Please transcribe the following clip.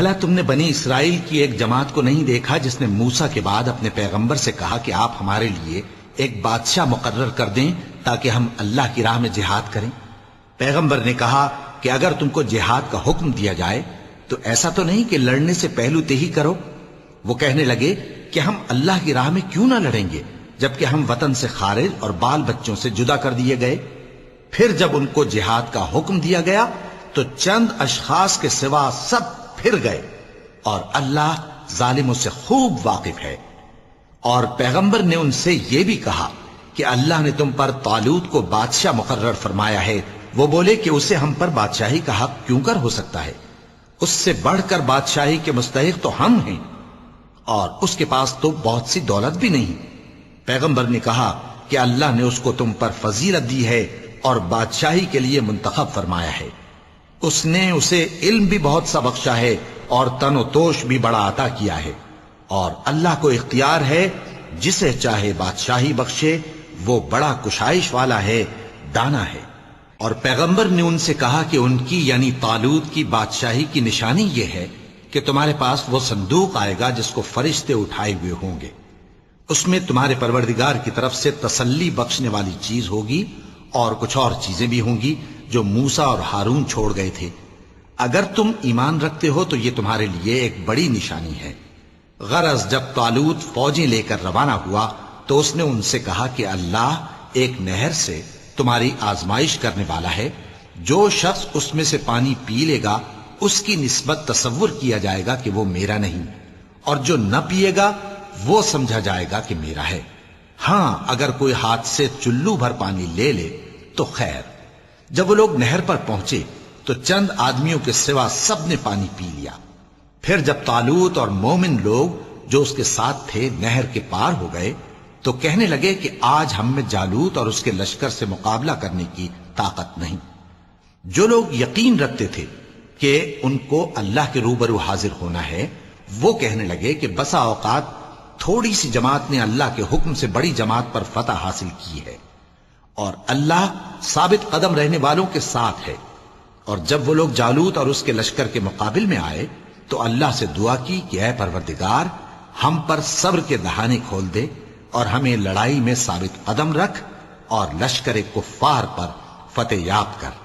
بھلا تم نے بنی اسرائیل کی ایک جماعت کو نہیں دیکھا جس نے موسیٰ کے بعد اپنے پیغمبر سے کہا کہ آپ ہمارے لیے ایک بادشاہ مقرر کر دیں تاکہ ہم اللہ کی راہ میں جہاد کریں؟ پیغمبر نے کہا کہ اگر تم کو جہاد کا حکم دیا جائے تو ایسا تو نہیں کہ لڑنے سے پہلو تہی کرو۔ وہ کہنے لگے کہ ہم اللہ کی راہ میں کیوں نہ لڑیں گے جبکہ ہم وطن سے خارج اور بال بچوں سے جدا کر دیے گئے۔ پھر جب ان کو جہاد کا حکم دیا گیا تو چند اشخاص کے سوا سب پھر گئے، اور اللہ ظالموں سے خوب واقف ہے۔ اور پیغمبر نے ان سے یہ بھی کہا کہ اللہ نے تم پر طالوت کو بادشاہ مقرر فرمایا ہے۔ وہ بولے کہ اسے ہم پر بادشاہی کا حق کیوں کر ہو سکتا ہے؟ اس سے بڑھ کر بادشاہی کے مستحق تو ہم ہیں، اور اس کے پاس تو بہت سی دولت بھی نہیں۔ پیغمبر نے کہا کہ اللہ نے اس کو تم پر فضیلت دی ہے اور بادشاہی کے لیے منتخب فرمایا ہے۔ اس نے اسے علم بھی بہت سا بخشا ہے اور تن و توش بھی بڑا عطا کیا ہے، اور اللہ کو اختیار ہے جسے چاہے بادشاہی بخشے، وہ بڑا کشائش والا ہے، دانا ہے۔ اور پیغمبر نے ان سے کہا کہ ان کی یعنی طالوت کی بادشاہی کی نشانی یہ ہے کہ تمہارے پاس وہ صندوق آئے گا جس کو فرشتے اٹھائے ہوئے ہوں گے۔ اس میں تمہارے پروردگار کی طرف سے تسلی بخشنے والی چیز ہوگی اور کچھ اور چیزیں بھی ہوں گی جو موسیٰ اور ہارون چھوڑ گئے تھے۔ اگر تم ایمان رکھتے ہو تو یہ تمہارے لیے ایک بڑی نشانی ہے۔ غرض جب طالوت فوجیں لے کر روانہ ہوا تو اس نے ان سے کہا کہ اللہ ایک نہر سے تمہاری آزمائش کرنے والا ہے، جو شخص اس میں سے پانی پی لے گا اس کی نسبت تصور کیا جائے گا کہ وہ میرا نہیں، اور جو نہ پیے گا وہ سمجھا جائے گا کہ میرا ہے۔ ہاں اگر کوئی ہاتھ سے چلو بھر پانی لے لے تو خیر۔ جب وہ لوگ نہر پر پہنچے تو چند آدمیوں کے سوا سب نے پانی پی لیا۔ پھر جب طالوت اور مومن لوگ جو اس کے ساتھ تھے نہر کے پار ہو گئے تو کہنے لگے کہ آج ہم میں جالوت اور اس کے لشکر سے مقابلہ کرنے کی طاقت نہیں۔ جو لوگ یقین رکھتے تھے کہ ان کو اللہ کے روبرو حاضر ہونا ہے وہ کہنے لگے کہ بسا اوقات تھوڑی سی جماعت نے اللہ کے حکم سے بڑی جماعت پر فتح حاصل کی ہے، اور اللہ ثابت قدم رہنے والوں کے ساتھ ہے۔ اور جب وہ لوگ جالوت اور اس کے لشکر کے مقابل میں آئے تو اللہ سے دعا کی کہ اے پروردگار ہم پر صبر کے دہانے کھول دے اور ہمیں لڑائی میں ثابت قدم رکھ اور لشکر کفار پر فتح یاب کر۔